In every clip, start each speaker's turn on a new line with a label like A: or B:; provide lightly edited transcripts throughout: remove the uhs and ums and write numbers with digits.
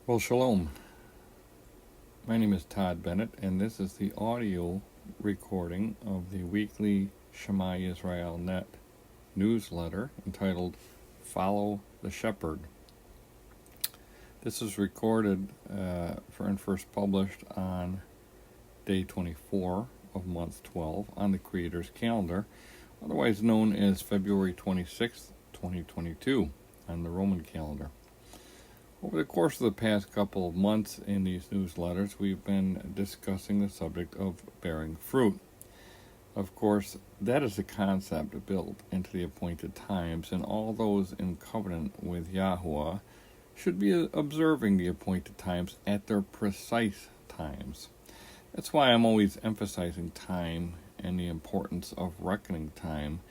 A: Well, shalom. My name is Todd Bennett, and this is the audio recording of the weekly Shema Israel Net newsletter entitled Follow the Shepherd. This is recorded and first published on day 24 of month 12 on the Creator's calendar, otherwise known as February 26th, 2022 on the Roman calendar. Over the course of the past couple of months in these newsletters, we've been discussing the subject of bearing fruit. Of course, that is a concept built into the appointed times, and all those in covenant with Yahweh should be observing the appointed times at their precise times. That's why I'm always emphasizing time and the importance of reckoning time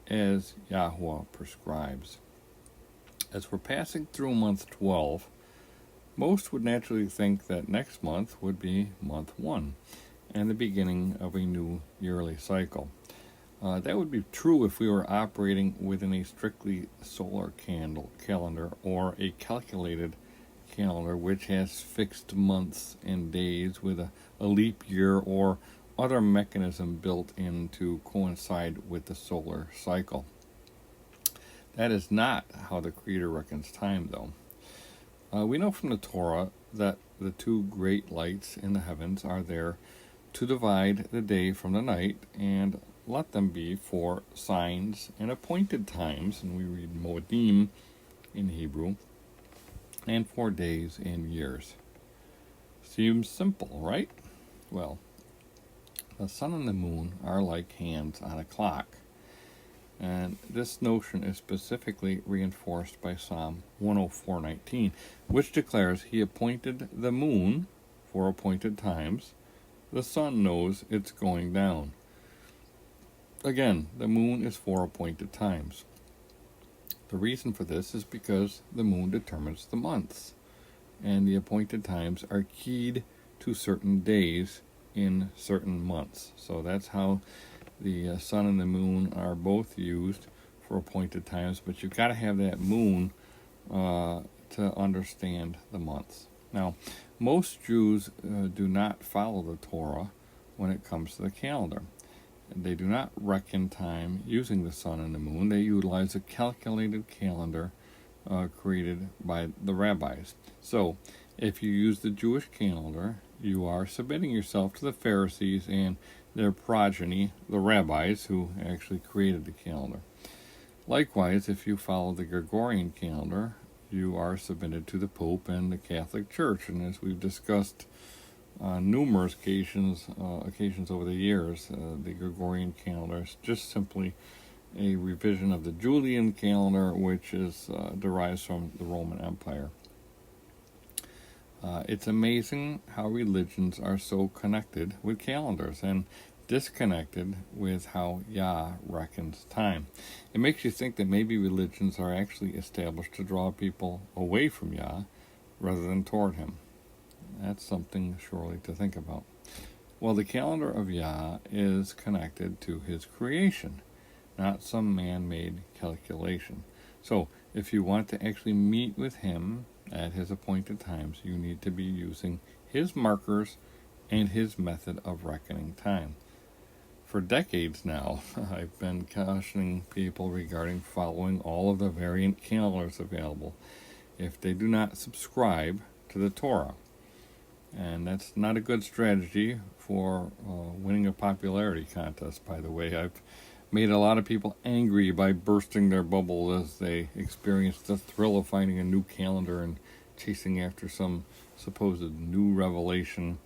A: as Yahweh prescribes. As we're passing through month 12, most would naturally think that next month would be month 1 and the beginning of a new yearly cycle. That would be true if we were operating within a strictly solar calendar or a calculated calendar which has fixed months and days with a leap year or other mechanism built in to coincide with the solar cycle. That is not how the Creator reckons time, though. We know from the Torah that the two great lights in the heavens are there to divide the day from the night and let them be for signs and appointed times, and we read Moedim in Hebrew, and for days and years. Seems simple, right? Well, the sun and the moon are like hands on a clock. And this notion is specifically reinforced by Psalm 104:19, which declares, He appointed the moon for appointed times. The sun knows it's going down. Again, the moon is for appointed times. The reason for this is because the moon determines the months, and the appointed times are keyed to certain days in certain months. So that's how the sun and the moon are both used for appointed times, but you've got to have that moon to understand the months. Now, most Jews do not follow the Torah when it comes to the calendar. They do not reckon time using the sun and the moon. They utilize a calculated calendar created by the rabbis. So, if you use the Jewish calendar, you are submitting yourself to the Pharisees and their progeny, the rabbis, who actually created the calendar. Likewise, if you follow the Gregorian calendar, you are submitted to the Pope and the Catholic Church. And as we've discussed on numerous occasions over the years, the Gregorian calendar is just simply a revision of the Julian calendar, which is derives from the Roman Empire. It's amazing how religions are so connected with calendars and disconnected with how Yah reckons time. It makes you think that maybe religions are actually established to draw people away from Yah rather than toward Him. That's something surely to think about. Well, the calendar of Yah is connected to His creation, not some man-made calculation. So, if you want to actually meet with Him at His appointed times, you need to be using His markers and His method of reckoning time. For decades now, I've been cautioning people regarding following all of the variant calendars available if they do not subscribe to the Torah. And that's not a good strategy for winning a popularity contest, by the way. I've made a lot of people angry by bursting their bubble as they experience the thrill of finding a new calendar and chasing after some supposed new revelation.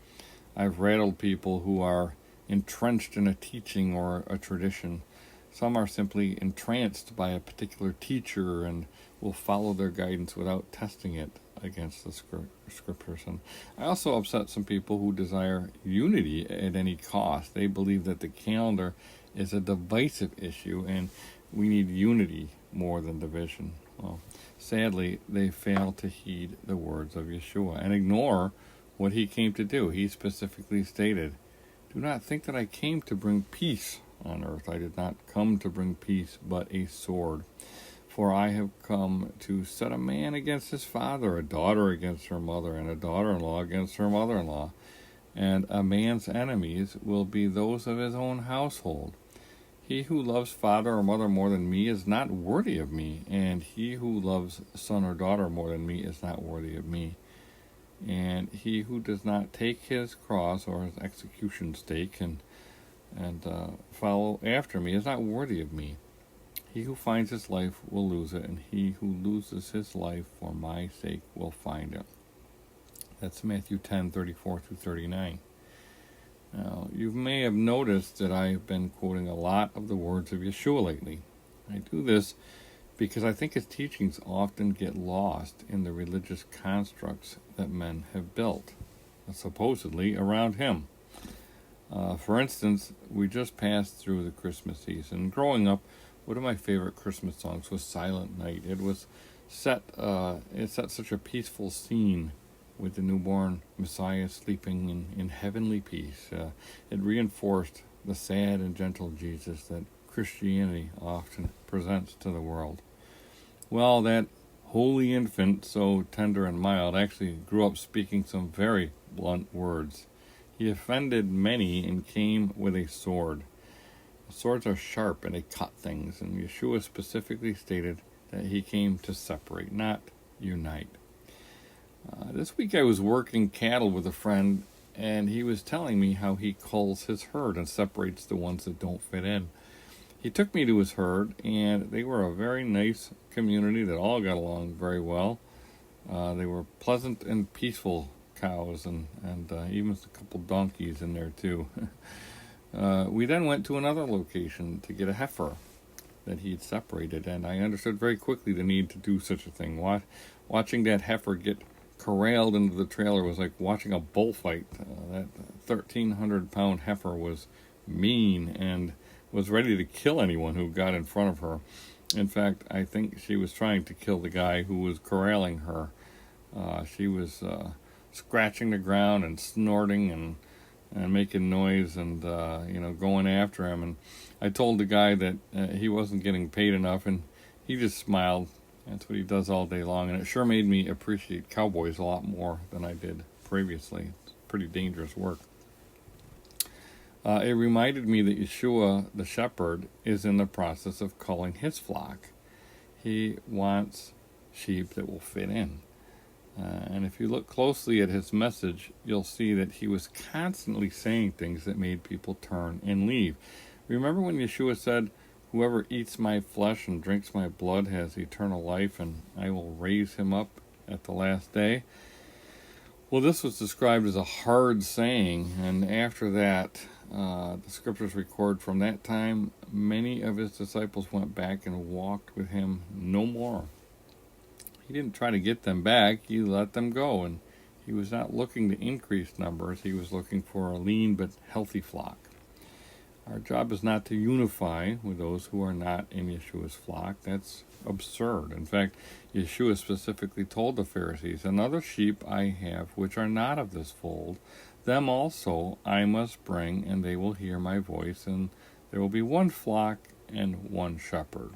A: I've rattled people who are entrenched in a teaching or a tradition. Some are simply entranced by a particular teacher and will follow their guidance without testing it against the scriptures. And I also upset some people who desire unity at any cost. They believe that the calendar is a divisive issue and we need unity more than division. Well, sadly, they fail to heed the words of Yeshua and ignore what He came to do. He specifically stated, Do not think that I came to bring peace on earth. I did not come to bring peace, but a sword. For I have come to set a man against his father, a daughter against her mother, and a daughter-in-law against her mother-in-law. And a man's enemies will be those of his own household. He who loves father or mother more than me is not worthy of me, and he who loves son or daughter more than me is not worthy of me. And he who does not take his cross or his execution stake and follow after me is not worthy of me. He who finds his life will lose it, and he who loses his life for my sake will find it. That's Matthew 10:34-39. Now, you may have noticed that I've been quoting a lot of the words of Yeshua lately. I do this because I think his teachings often get lost in the religious constructs that men have built, supposedly around him. For instance, we just passed through the Christmas season. Growing up, one of my favorite Christmas songs was Silent Night. It set such a peaceful scene with the newborn Messiah sleeping in heavenly peace. It reinforced the sad and gentle Jesus that Christianity often presents to the world. Well, that holy infant, so tender and mild, actually grew up speaking some very blunt words. He offended many and came with a sword. Swords are sharp and they cut things, and Yeshua specifically stated that he came to separate, not unite. This week I was working cattle with a friend, and he was telling me how he culls his herd and separates the ones that don't fit in. He took me to his herd, and they were a very nice community that all got along very well. They were pleasant and peaceful cows, and even a couple donkeys in there too. We then went to another location to get a heifer that he'd separated, and I understood very quickly the need to do such a thing. Watching that heifer get corralled into the trailer was like watching a bullfight. That 1,300-pound heifer was mean and was ready to kill anyone who got in front of her. In fact, I think she was trying to kill the guy who was corralling her. She was scratching the ground and snorting and making noise and going after him. And I told the guy that he wasn't getting paid enough, and he just smiled. That's what he does all day long, and it sure made me appreciate cowboys a lot more than I did previously. It's pretty dangerous work. It reminded me that Yeshua, the shepherd, is in the process of culling his flock. He wants sheep that will fit in. And if you look closely at his message, you'll see that he was constantly saying things that made people turn and leave. Remember when Yeshua said, "Whoever eats my flesh and drinks my blood has eternal life, and I will raise him up at the last day"? Well, this was described as a hard saying, and after that, the scriptures record from that time, many of his disciples went back and walked with him no more. He didn't try to get them back, he let them go, and he was not looking to increase numbers, he was looking for a lean but healthy flock. Our job is not to unify with those who are not in Yeshua's flock. That's absurd. In fact, Yeshua specifically told the Pharisees, "Another sheep I have which are not of this fold, them also I must bring, and they will hear my voice, and there will be one flock and one shepherd."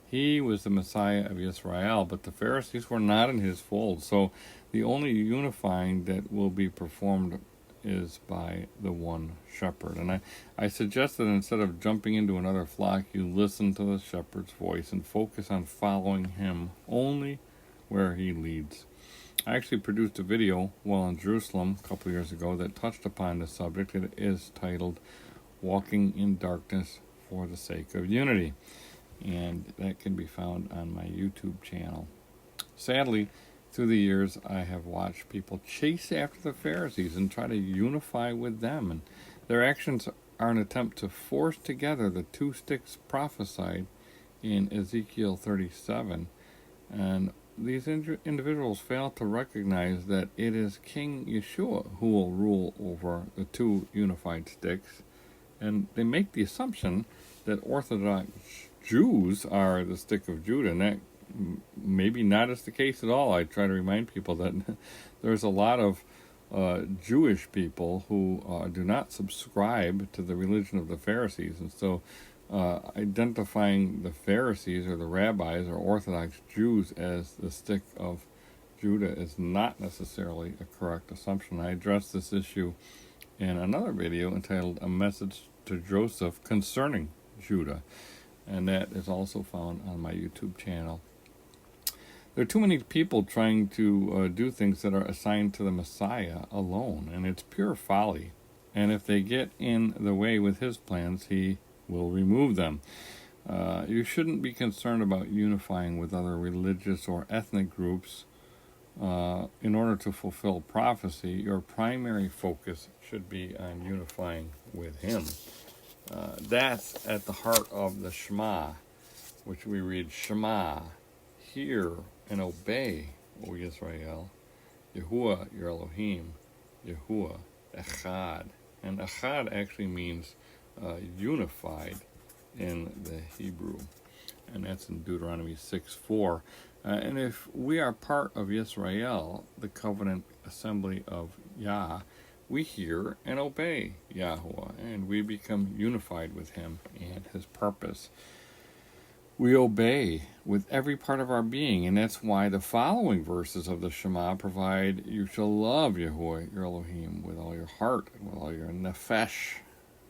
A: He was the Messiah of Israel, but the Pharisees were not in his fold, so the only unifying that will be performed is by the one shepherd. And I suggest that instead of jumping into another flock, you listen to the shepherd's voice and focus on following him only where he leads. I actually produced a video while in Jerusalem a couple years ago that touched upon this subject. It is titled "Walking in Darkness for the Sake of Unity," and that can be found on my YouTube channel. Sadly, through the years, I have watched people chase after the Pharisees and try to unify with them, and their actions are an attempt to force together the two sticks prophesied in Ezekiel 37, and these individuals fail to recognize that it is King Yeshua who will rule over the two unified sticks, and they make the assumption that Orthodox Jews are the stick of Judah, and that maybe not is the case at all. I try to remind people that there's a lot of Jewish people who do not subscribe to the religion of the Pharisees, and so identifying the Pharisees or the rabbis or Orthodox Jews as the stick of Judah is not necessarily a correct assumption. I addressed this issue in another video entitled A Message to Joseph Concerning Judah, and that is also found on my YouTube channel. There are too many people trying to do things that are assigned to the Messiah alone, and it's pure folly. And if they get in the way with his plans, he will remove them. You shouldn't be concerned about unifying with other religious or ethnic groups in order to fulfill prophecy. Your primary focus should be on unifying with him. That's at the heart of the Shema, which we read, Shema, hear and obey, O Yisrael, Yahuwah your Elohim, Yahuwah Echad. And Echad actually means unified in the Hebrew, and that's in Deuteronomy 6:4. And if we are part of Yisrael, the covenant assembly of Yah, we hear and obey Yahuwah, and we become unified with him and his purpose. We obey with every part of our being, and that's why the following verses of the Shema provide, you shall love Yahuwah your Elohim with all your heart, with all your nefesh,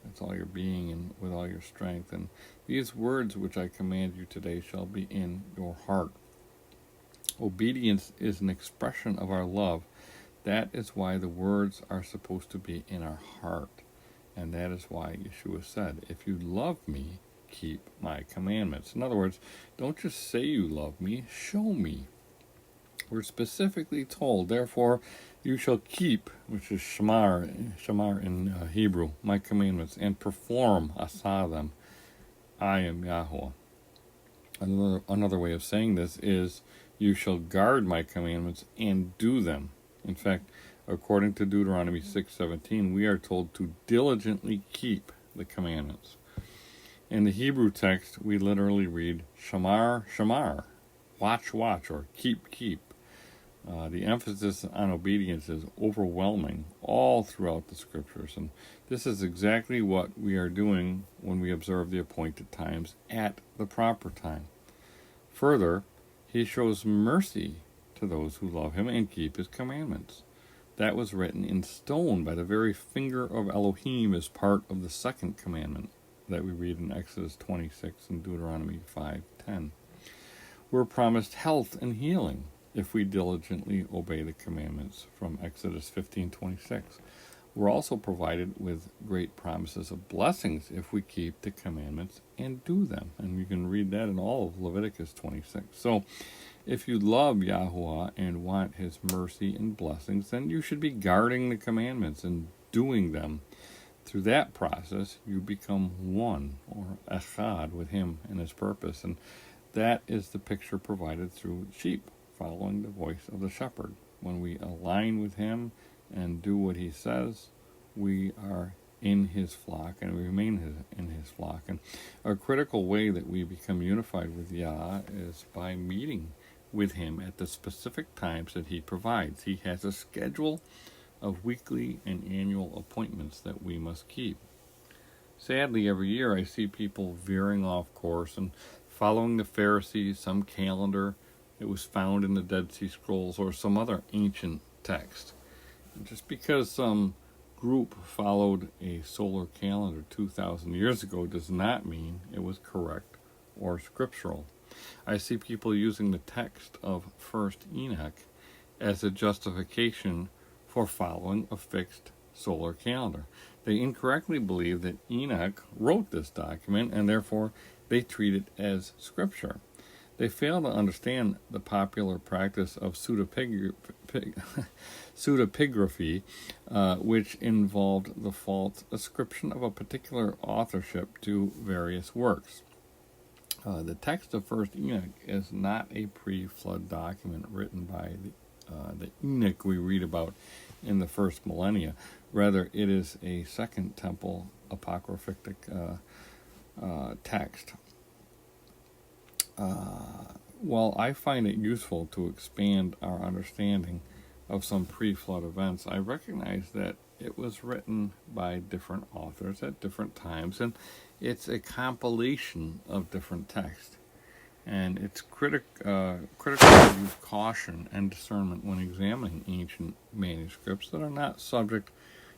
A: with all your being, and with all your strength. And these words which I command you today shall be in your heart. Obedience is an expression of our love. That is why the words are supposed to be in our heart. And that is why Yeshua said, if you love me, keep my commandments. In other words, don't just say you love me, show me. We're specifically told, therefore, you shall keep, which is shamar in Hebrew, my commandments, and perform, asah them. I am Yahweh. Another way of saying this is, you shall guard my commandments and do them. In fact, according to Deuteronomy 6:17, we are told to diligently keep the commandments. In the Hebrew text, we literally read, shamar, shamar, watch, watch, or keep, keep. The emphasis on obedience is overwhelming all throughout the scriptures, and this is exactly what we are doing when we observe the appointed times at the proper time. Further, he shows mercy to those who love him and keep his commandments. That was written in stone by the very finger of Elohim as part of the second commandment that we read in Exodus 26 and Deuteronomy 5:10. We're promised health and healing if we diligently obey the commandments from Exodus 15:26. We're also provided with great promises of blessings if we keep the commandments and do them. And you can read that in all of Leviticus 26. So if you love Yahuwah and want his mercy and blessings, then you should be guarding the commandments and doing them. Through that process, you become one, or echad, with him and his purpose. And that is the picture provided through sheep, following the voice of the shepherd. When we align with him and do what he says, we are in his flock and we remain in his flock. And a critical way that we become unified with Yah is by meeting with him at the specific times that he provides. He has a schedule of weekly and annual appointments that we must keep. Sadly, every year I see people veering off course and following the Pharisees, some calendar that was found in the Dead Sea Scrolls or some other ancient text. And just because some group followed a solar calendar 2,000 years ago does not mean it was correct or scriptural. I see people using the text of 1st Enoch as a justification for following a fixed solar calendar. They incorrectly believe that Enoch wrote this document, and therefore they treat it as scripture. They fail to understand the popular practice of pseudepigraphy, which involved the false ascription of a particular authorship to various works. The text of 1st Enoch is not a pre-flood document written by the Enoch we read about in the first millennia. Rather, it is a Second Temple apocryphic text. While I find it useful to expand our understanding of some pre-flood events, I recognize that it was written by different authors at different times, and it's a compilation of different texts. And it's critical to use caution and discernment when examining ancient manuscripts that are not subject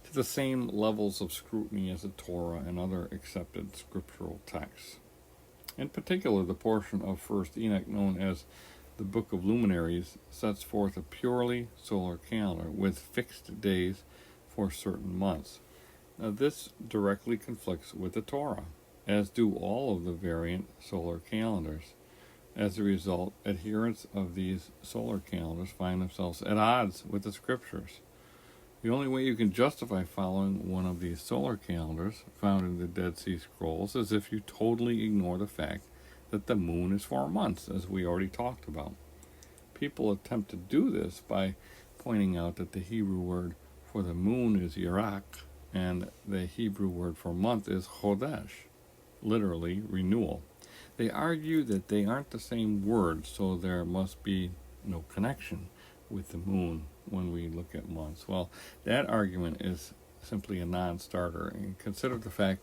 A: to the same levels of scrutiny as the Torah and other accepted scriptural texts. In particular, the portion of 1st Enoch known as the Book of Luminaries sets forth a purely solar calendar with fixed days for certain months. Now, this directly conflicts with the Torah, as do all of the variant solar calendars. As a result, adherents of these solar calendars find themselves at odds with the scriptures. The only way you can justify following one of these solar calendars found in the Dead Sea Scrolls is if you totally ignore the fact that the moon is 4 months, as we already talked about. People attempt to do this by pointing out that the Hebrew word for the moon is Yirak, and the Hebrew word for month is Chodesh, literally renewal. They argue that they aren't the same word, so there must be no connection with the moon when we look at months. Well, that argument is simply a non-starter, and consider the fact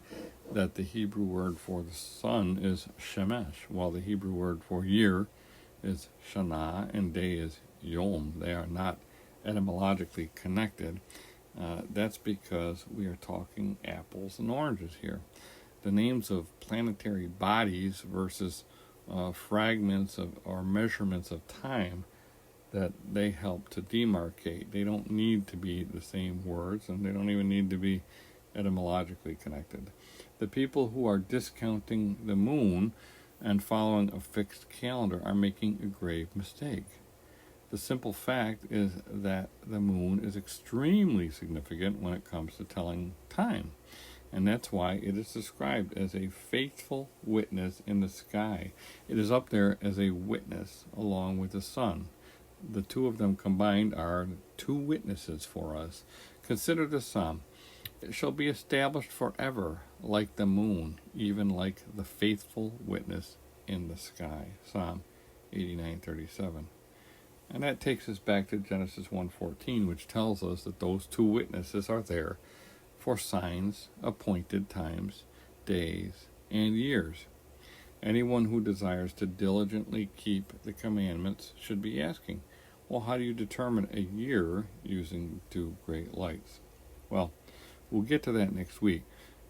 A: that the Hebrew word for the sun is Shemesh, while the Hebrew word for year is Shana and day is Yom. They are not etymologically connected. That's because we are talking apples and oranges here. The names of planetary bodies versus fragments of or measurements of time that they help to demarcate. They don't need to be the same words, and they don't even need to be etymologically connected. The people who are discounting the moon and following a fixed calendar are making a grave mistake. The simple fact is that the moon is extremely significant when it comes to telling time, and that's why it is described as a faithful witness in the sky. It is up there as a witness along with the sun. The two of them combined are 2 witnesses for us. Consider the psalm. It shall be established forever, like the moon, even like the faithful witness in the sky. Psalm 89:37. And that takes us back to Genesis 1:14, which tells us that those 2 witnesses are there for signs, appointed times, days, and years. Anyone who desires to diligently keep the commandments should be asking, well, how do you determine a year using 2 great lights? Well, we'll get to that next week.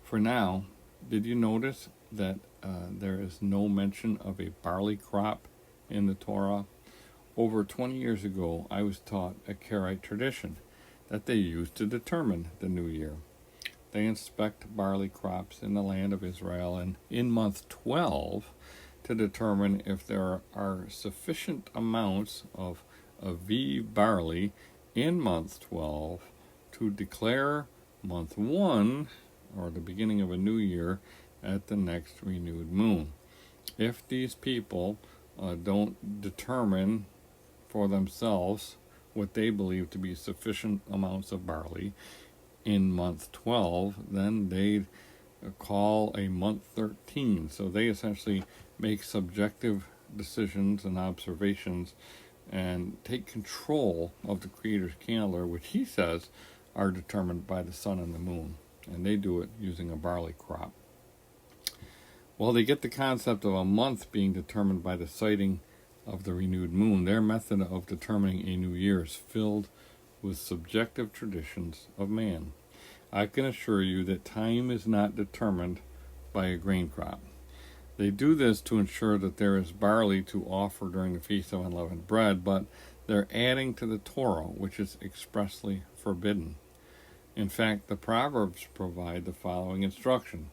A: For now, did you notice that there is no mention of a barley crop in the Torah? Over 20 years ago, I was taught a Karaite tradition that they used to determine the new year. They inspect barley crops in the land of Israel, and in month 12 to determine if there are sufficient amounts of Aviv barley in month 12 to declare month 1, or the beginning of a new year, at the next renewed moon. If these people don't determine for themselves what they believe to be sufficient amounts of barley in month 12, then they call a month 13. So they essentially make subjective decisions and observations and take control of the Creator's calendar, which he says are determined by the sun and the moon. And they do it using a barley crop. Well, they get the concept of a month being determined by the sighting of the renewed moon. Their method of determining a new year is filled with subjective traditions of man. I can assure you that time is not determined by a grain crop. They do this to ensure that there is barley to offer during the Feast of Unleavened Bread, but they're adding to the Torah, which is expressly forbidden. In fact, the Proverbs provide the following instruction: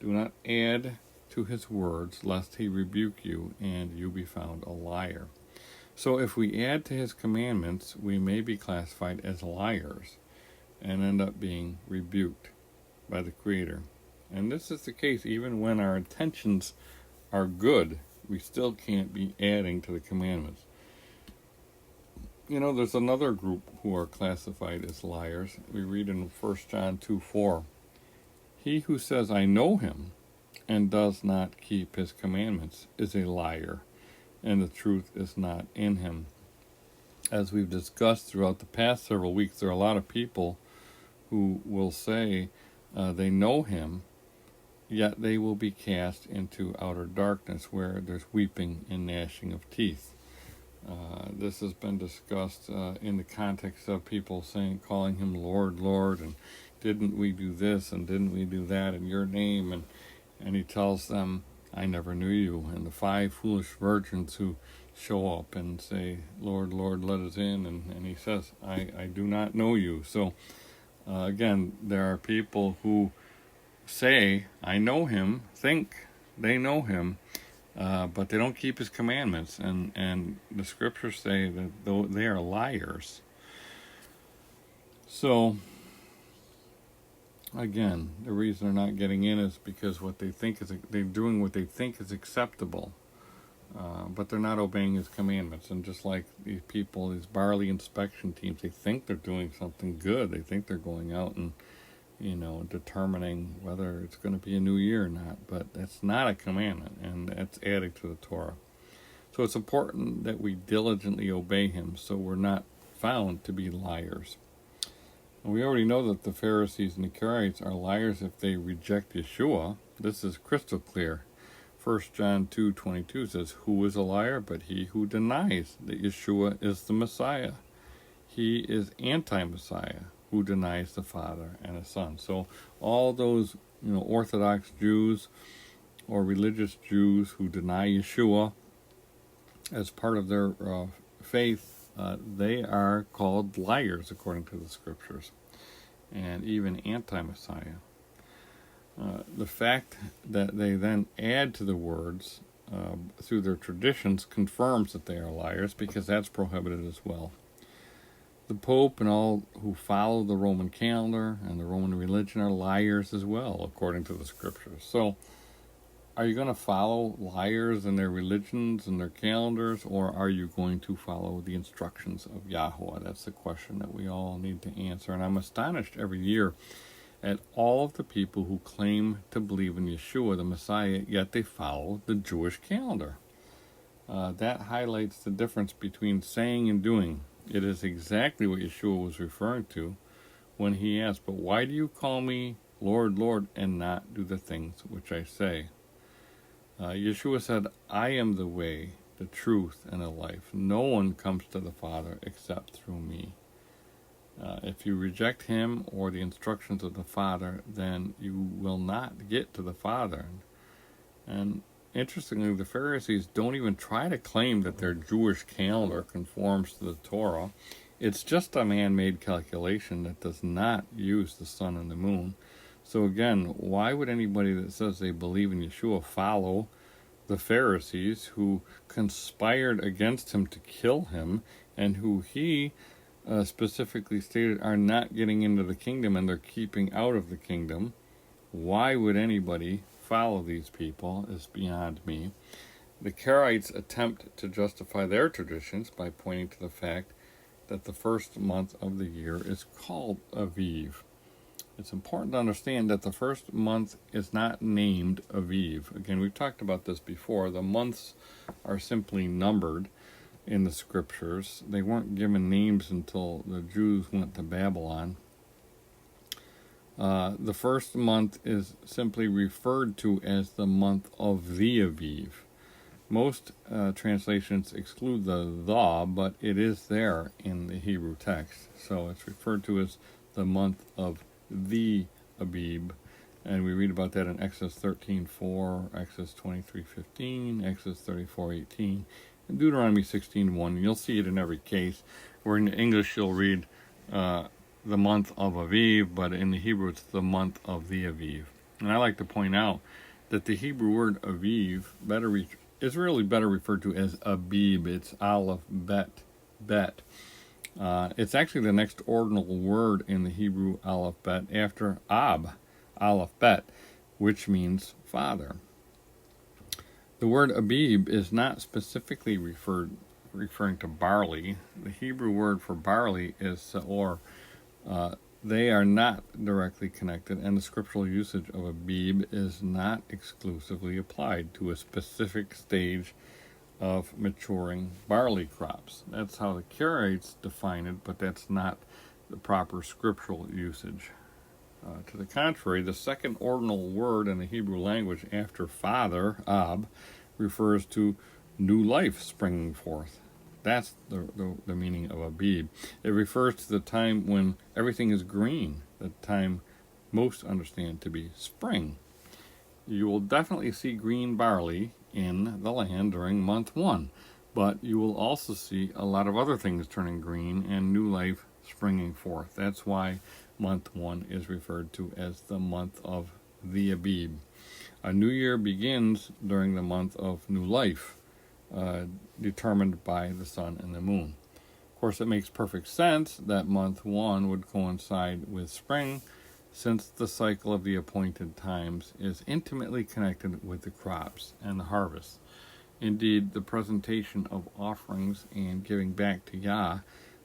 A: do not add to his words, lest he rebuke you, and you be found a liar. So if we add to his commandments, we may be classified as liars and end up being rebuked by the Creator. And this is the case even when our intentions are good. We still can't be adding to the commandments. You know, there's another group who are classified as liars. We read in 1 John 2:4, he who says, I know him, and does not keep his commandments is a liar, and the truth is not in him. As we've discussed throughout the past several weeks, there are a lot of people who will say they know him, yet they will be cast into outer darkness where there's weeping and gnashing of teeth. This has been discussed in the context of people calling him Lord, Lord, and didn't we do this and didn't we do that in your name? And he tells them, I never knew you. And the 5 foolish virgins who show up and say, Lord, Lord, let us in. And he says, I do not know you. So again, there are people who say, I know him, think they know him, but they don't keep his commandments. And the scriptures say that they are liars. So again, the reason they're not getting in is because they're doing what they think is acceptable, but they're not obeying his commandments. And just like these people, these barley inspection teams, they think they're doing something good. They think they're going out and determining whether it's going to be a new year or not. But that's not a commandment, and that's adding to the Torah. So it's important that we diligently obey him so we're not found to be liars. And we already know that the Pharisees and the Karaites are liars if they reject Yeshua. This is crystal clear. 1 John 2:22 says, who is a liar but he who denies that Yeshua is the Messiah? He is anti-Messiah who denies the Father and the Son. So all those Orthodox Jews or religious Jews who deny Yeshua as part of their faith, they are called liars according to the scriptures, and even anti-Messiah. The fact that they then add to the words through their traditions confirms that they are liars, because that's prohibited as well. The Pope and all who follow the Roman calendar and the Roman religion are liars as well, according to the scriptures. So, are you going to follow liars and their religions and their calendars, or are you going to follow the instructions of Yahweh? That's the question that we all need to answer. And I'm astonished every year at all of the people who claim to believe in Yeshua, the Messiah, yet they follow the Jewish calendar. That highlights the difference between saying and doing. It is exactly what Yeshua was referring to when he asked, but why do you call me Lord, Lord, and not do the things which I say? Yeshua said, I am the way, the truth, and the life. No one comes to the Father except through me. If you reject him or the instructions of the Father, then you will not get to the Father. And interestingly, the Pharisees don't even try to claim that their Jewish calendar conforms to the Torah. It's just a man-made calculation that does not use the sun and the moon. So again, why would anybody that says they believe in Yeshua follow the Pharisees who conspired against him to kill him, and who he specifically stated are not getting into the kingdom and they're keeping out of the kingdom? Why would anybody follow these people is beyond me. The Karaites attempt to justify their traditions by pointing to the fact that the first month of the year is called Aviv. It's important to understand that the first month is not named Aviv. Again, we've talked about this before. The months are simply numbered in the scriptures. They weren't given names until the Jews went to Babylon. The first month is simply referred to as the month of the Aviv. Most translations exclude the, but it is there in the Hebrew text. So it's referred to as the month of the Abib. And we read about that in Exodus 13:4, Exodus 23:15, Exodus 34:18, and Deuteronomy 16:1. You'll see it in every case. Where in English you'll read the month of Aviv, but in the Hebrew it's the month of the Aviv. And I like to point out that the Hebrew word Aviv is really better referred to as Abib. It's Aleph Bet. It's actually the next ordinal word in the Hebrew Aleph Bet after Ab, Aleph Bet, which means father. The word Abib is not specifically referring to barley. The Hebrew word for barley is Seor. They are not directly connected, and the scriptural usage of Abib is not exclusively applied to a specific stage of maturing barley crops. That's how the Karaites define it, but that's not the proper scriptural usage. To the contrary, the second ordinal word in the Hebrew language after father, ab, refers to new life springing forth. That's the meaning of Abib. It refers to the time when everything is green, the time most understand to be spring. You will definitely see green barley in the land during month 1, but you will also see a lot of other things turning green and new life springing forth. That's why month 1 is referred to as the month of the Abib. A new year begins during the month of new life, determined by the sun and the moon. Of course, it makes perfect sense that month 1 would coincide with spring, since the cycle of the appointed times is intimately connected with the crops and the harvest. Indeed, the presentation of offerings and giving back to Yah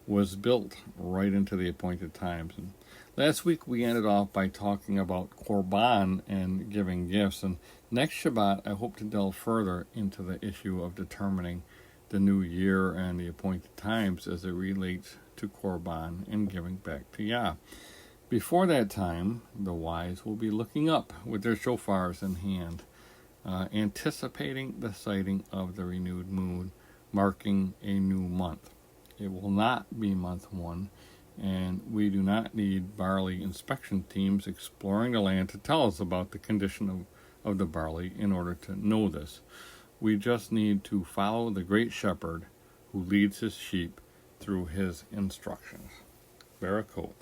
A: was built right into the appointed times. And last week we ended off by talking about Korban and giving gifts, and next Shabbat I hope to delve further into the issue of determining the new year and the appointed times as it relates to Korban and giving back to Yah. Before that time, the wise will be looking up with their shofars in hand, anticipating the sighting of the renewed moon, marking a new month. It will not be month 1, and we do not need barley inspection teams exploring the land to tell us about the condition of the barley in order to know this. We just need to follow the great shepherd who leads his sheep through his instructions. Barakot.